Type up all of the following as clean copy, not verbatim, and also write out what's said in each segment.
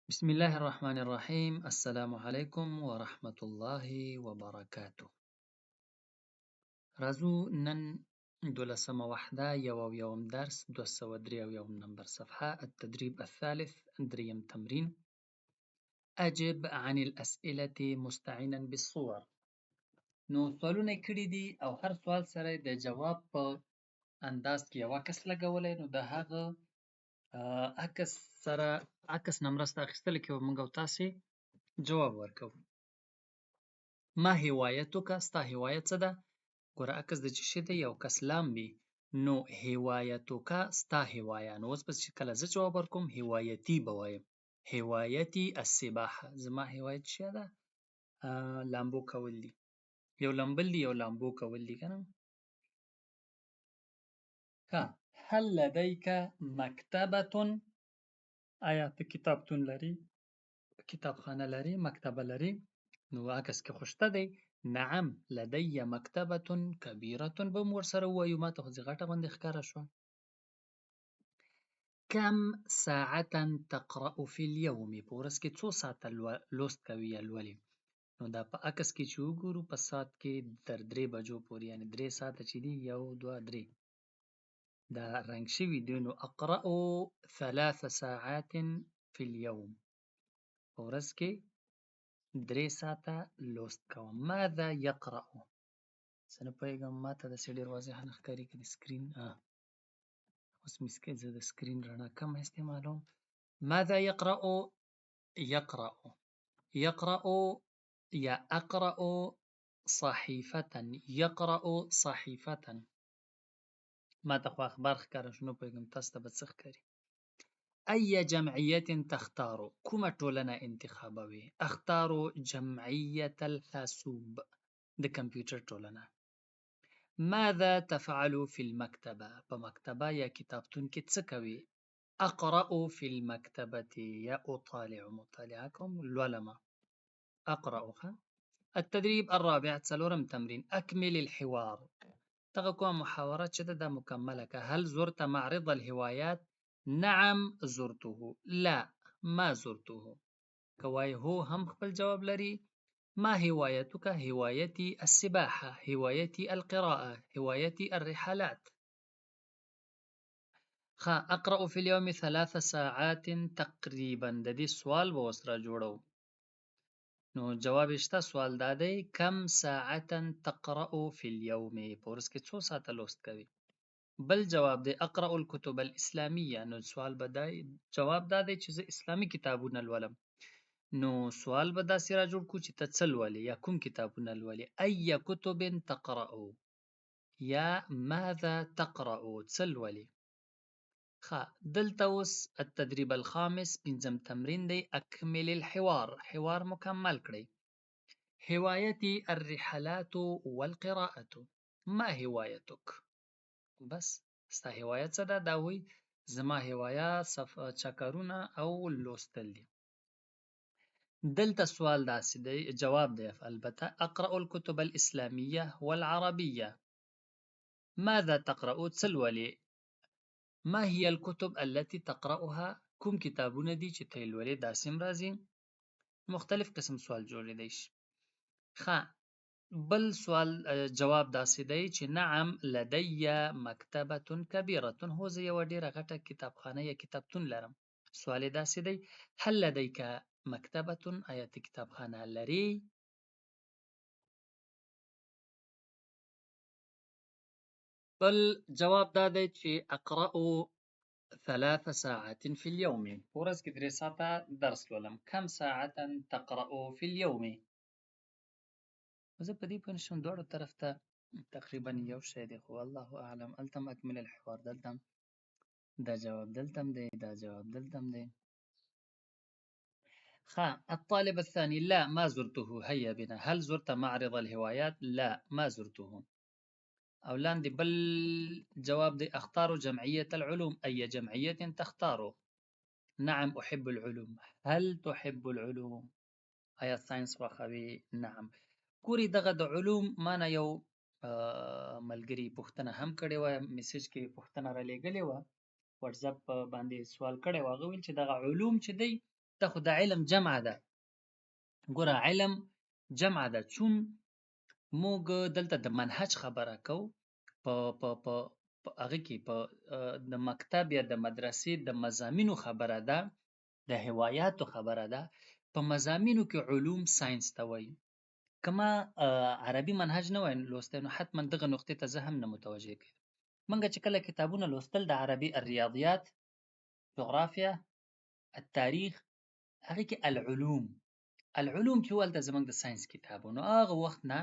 بسم الله الرحمن الرحیم. السلام علیکم ورحمة الله وبرکاته. راځو نن 12مه وحده یوم درس 273 نمبر صفحه التدريب الثالث دریم تمرین. أجب عن الأسئلة مستعينا بالصور. نو سوالونه یې کړي دي او هر سوال سره د جواب په انداز کې یو عکس لګولی، نو د هغه عکس سره عکس نه مرسته اخیستل کې به موږ او تاسې جواب ورکوو. ما هوايتک؟ ستا هوايه څه ده؟ ګوره عکس د چې شي دی یو کس لام وي، نو هوايتک ستا هوايه. نو اوس به چې کله زه جواب ورکوم هوايتي به وایم، هوايتي السباحه. زما هوايه څه ده؟ لامبو کول دي. یو لامبل دي یو لامبو کول دي که نه. ښه، هل لديک مکتبة؟ آیا ته کتابتون لري؟ کتابخانه لري؟ مکتبه لري؟ نو عکس کې خو شته دی. نعم لدي مکتبة کبیرة به هم ورسره ووایو، ما ته خو غټه غوندې ښکاره شوه. کم ساعة تقرأ في اليوم؟ په ورځ کې څو ساعته لوست کوي یا لولي؟ نو دا په عکس کې چې وګورو په ساعت کې تر 3 بجو پورې، یعنې 3 ساعته چې دي، 1 2 3 دا رنګ شوي دي. نو اقرأ 3 ساعات في اليوم، په ورځ کې 3 ساعته لوست کوم. ماذا يقرأ؟ زه نه پوهېږم، ما ته داسې ډېر واضح نه ښکاري که د سکرین اوس مې زه د سکرین رڼا کم استعمالوم. ماذا يقرأ؟ يقرأ يقرأ یا أقرأ صحيفة، يقرأ صحيفة. ما ته خو اخبار ښکاره شو، نه پوهېږم تاسو ته به څه ښکاري. أي جمعية تختار؟ کومه ټولنه انتخابوي؟ اختار جمعية الحاسوب، د کمپیوټر ټولنه. ماذا تفعل في المكتبة؟ په مکتبه یا کتابتون کې څه کوي؟ أقرأ في المكتبة یا أطالع، مطالعه کوم، لولمه. أقرأ. التدريب الرابع څلورم تمرین. أكمل الحوار. دغه کومه محاوره چې ده دا مکمله که. هل زرت معرض الهوايات؟ نعم زرته، لا ما زرته. که وایي هو هم خپل جواب لري. ما هوايتك؟ هوايتي السباحة، هوايتي القراءة، هوايتي الرحلات. أقرأ في اليوم 3 ساعات تقریبا. د دې سوال به وسره جوړو. نو جواب شته. سوال دا دی کم ساعتا تقرأ في اليوم؟ په ورځ کې څو ساعته لوست کوي؟ بل جواب دی اقرأ الكتب الاسلامیه. نو سوال به دا جواب دا دی چې زه اسلامي کتابونه لولم. نو سوال به داسې را جوړ کړو چې ته څه لولې یا کوم کتابونه لولې. أي کتب تقرأ یا ماذا تقرأ، څه لولې. دلته اوس التدریب الخامس پنځم تمرین دی. اکمل الحوار، حوار مکمل کړئ. هوايتي الرحلات والقراءة. ما هوايتك؟ بس ستا هوايه څه ده؟ دا وایي زما هوايه چکرونه او لوستل دي. دلته سوال داسې دی، جواب دی البته. أقرأ الكتب الإسلامية والعربية. ماذا تقرأ؟ څه لولې. ما هي الكتب التي تقرأها؟ کوم کتابونه دي چې ته یې لولې؟ داسې هم راځي. مختلف قسم سوال جوړېدی شي. بل سوال جواب داسې دی چې نعم لدي مکتبة کبیرة. هو زه یوه ډېره غټه کتابخانه یا کتابتون لرم. سوال یې داسې دی هل لديک مکتبة؟ آیا ته کتابخانه لري؟ بل جواب دا دی چې اقرأ 3 ساعات في اليوم. په ورځ کې 3 ساعته درس لولم. کم ساعة تقرأ في اليوم؟ زه په دې پوه نه شوم دواړو طرف ته تقریبا یو شی دی، خو الله اعلم. هلته هم اکمل الحوار، دلته هم دا جواب، دلته هم دی دا جواب، دلته هم دی. الطالب الثاني. لا ما زرته. هيا بنا. هل زرت معرض الهوايات؟ لا ما زرته. او لاندې بل جواب دی اختار جمعية العلوم. أي جمعية تختار؟ نعم أحب العلوم. هل تحب العلوم؟ آیا ساينس خوښوي؟ نعم. ګوري دغه د علوم معنی یو ملګري پوښتنه هم کړې وه، میسج کې پوښتنه را لېږلې وه، واتساپ باندې سوال کړی و. هغه ویل چې دغه علوم چې دی دا خو د علم جمع ده. ګوره علم جمع ده، چون موږ دلته د منهج خبره کوو. په هغه کې په د مکتب یا د مدرسې د مضامینو خبره ده، د هوایاتو خبره ده. په مضامینو کې علوم ساینس ته وایي. که ما عربي منهج نه وای لوستی نو حتما دغه نقطې ته زه هم نه متوجه کېدم. موږ چې کله کتابونه لوستل د عربي الریاضیات، جغرافیه، التاریخ، هغه کې العلوم چې ولته زموږ د ساینس کتابونو هغه وخت نه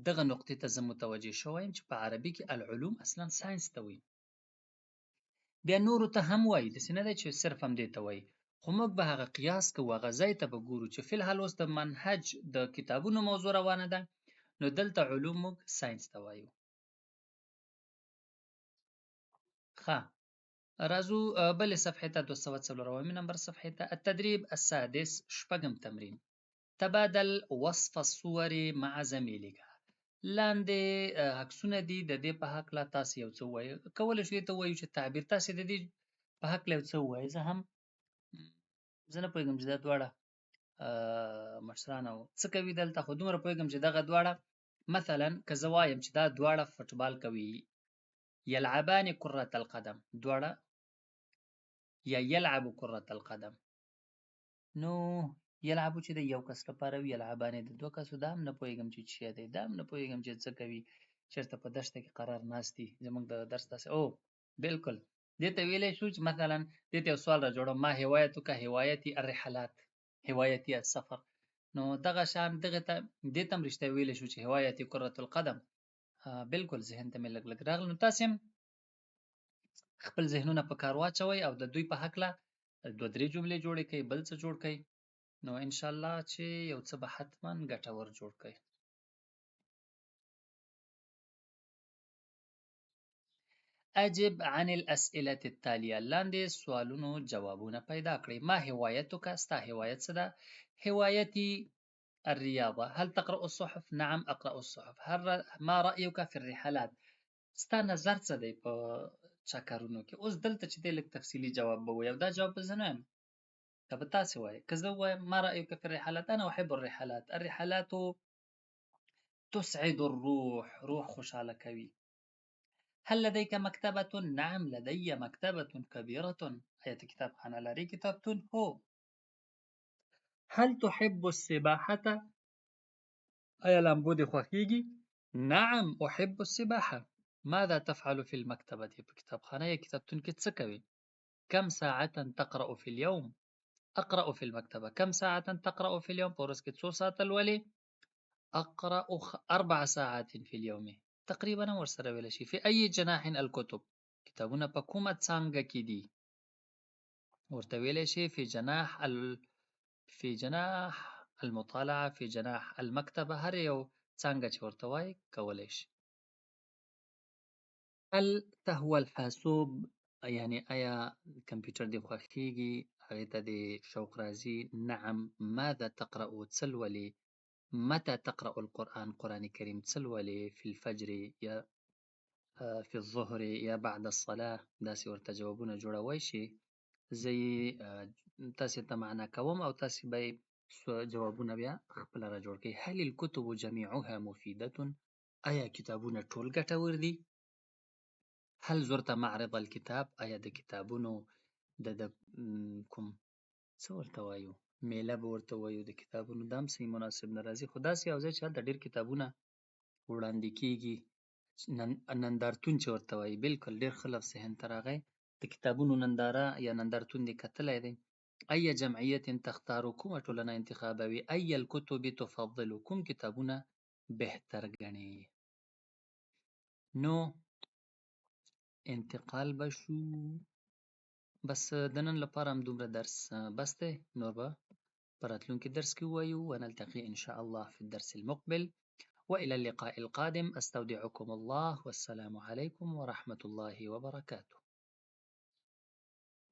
دغه نقطې ته زه متوجه شوی چې په عربي کې العلوم اصلا ساینس ته وایي. بیا نورو ته هم وایي، داسې نه دی چې صرف همدې ته وایي، خو موږ به هغه قیاس کوو، هغه ځای ته به ګورو چې فی الحال اوس د منهج د کتابونو موضوع روانه ده، نو دلته علوم موږ ساینس ته وایو. ښه، راځو بلې صفحې ته، 204 نمبر صفحې ته. التدریب السادس، شپږم تمرین. تبادل وصف الصور مع زميلك. لاندې عکسونه دي، د دې په هکله تاسو یو څه ووایئ. کولی شو دې ته ووایو چې تعبیر، تاسې د دې په هکله یو څه ووایئ. زه نه پوهېږم چې دا دواړه مشران او څه کوي دلته، خو دومره پوهېږم چې دغه دواړه مثلا که زه وایم چې دا دواړه فوټبال کوي، یلعبان کرة القدم، دواړه یا یلعب کرة القدم، نو یلعبو چې د یو کس لپاره وي، یلعبان د دوه کسو، دا هم نه پوهېږم چې څه دی، دا هم نه پوهېږم چې څه کوي، چېرته په دښته کې قرار ناست دي. زموږ د درس داسې بالکل دې ته ویلی شو چې مثلا دې ته یو سوال را جوړوم، ما هوايتک هوايتي الرحلات، هوايتي السفر، نو دغه شان دغه ته دې ته هم رښتیا ویلی شو چې هوايتي کرة القدم. بالکل ذهن ته مې لږ لږ راغله. نو تاسې هم خپل ذهنونه په کار واچوئ او د دوی په هکله دوه درې جملې جوړې کړئ، بل څه جوړ کړئ، نو انشاءالله چې یو څه به حتما ګټور جوړ کړئ. اجب عن الاسئله التاليه، لاندې سوالونو جوابونه پیدا کړئ. ما هوايتک، ستا هوايت څه ده؟ هوايتي الرياضه. هل تقرأ الصحف؟ نعم اقرأ الصحف. ما رأيك في الرحلات؟ ستا نظر څه دی په چکرونو کې؟ اوس دلته چې دی لږ تفصیلي جواب به ووایي، او دا جواب به زه نه وایم، دا به تاسې وایئ. که زه ووایم ما رأيك في الرحلات، انا احب الرحلات، الرحلات تسعد الروح، روح خوشحاله کوي. هل لديك مكتبة؟ نعم لدي مكتبة كبيرة. آیا ته کتابخانه لرې؟ کتابتون، هو. هل تحب السباحة؟ آیا لامبو دې خوښیږي؟ نعم احب السباحة. ماذا تفعل في المكتبة؟ په کتابخانه یا کتابتون کې څه کوي؟ كم ساعة تقرأ في اليوم؟ أقرأ في المكتبة. كم ساعة تقرأ في اليوم؟ په ورځ کې څو ساعته لولې؟ أقرأ 4 ساعات في اليوم. تقریبا ورسره ویلی شي. في أي جناح الكتب؟ کتابونه په کومه څانګه کې دي؟ ورته ویلی شي في جناح المطالعة، في جناح المكتبة، هر یو څانګه چې ورته وایي کولی شي. هل تهوى الحاسوب؟ یعنی آیا کمپیوټر دې خوښیږي؟ هغې ته دې شوق راځي؟ نعم. ماذا تقرأ؟ څه لولې؟ متى تقرأ القرآن؟ قرآن کریم څه لولې؟ في الفجر یا في الظهر یا بعد الصلاة؟ داسې ورته جوابونه جوړوی شي. زه یې تاسې ته معنا کوم او تاسې به یې جوابونه بیا خپله را جوړ کړئ. هل الكتب جميعها مفیدة؟ آیا کتابونه ټول ګټور دي؟ هل زرت معرض الكتاب؟ آیا د کتابونو د کوم څه ورته وایو، میله به ورته وایو د کتابونو، دا هم صحیح مناسب نه راځي، خو داسې یو ځای چې هلته ډېر کتابونه وړاندې کېږي، نندارتون چې ورته وایي. بالکل ډېر ښه لفظ ذهن ته راغی، د کتابونو ننداره یا نندارتون دې کتلی دی. ای جمعیت تختار؟ کومه ټولنه انتخابوي؟ ای الکتب تفضل؟ کوم کتابونه بهتر ګڼې؟ نو انتقال به شو. بس د نن لپاره هم دومره درس بس دی، نور به په راتلونکي درس کې ووایو. ونلتقي إن شاء الله في الدرس المقبل، وإلى اللقاء القادم. أستودعكم الله، والسلام عليكم ورحمة الله وبركاته.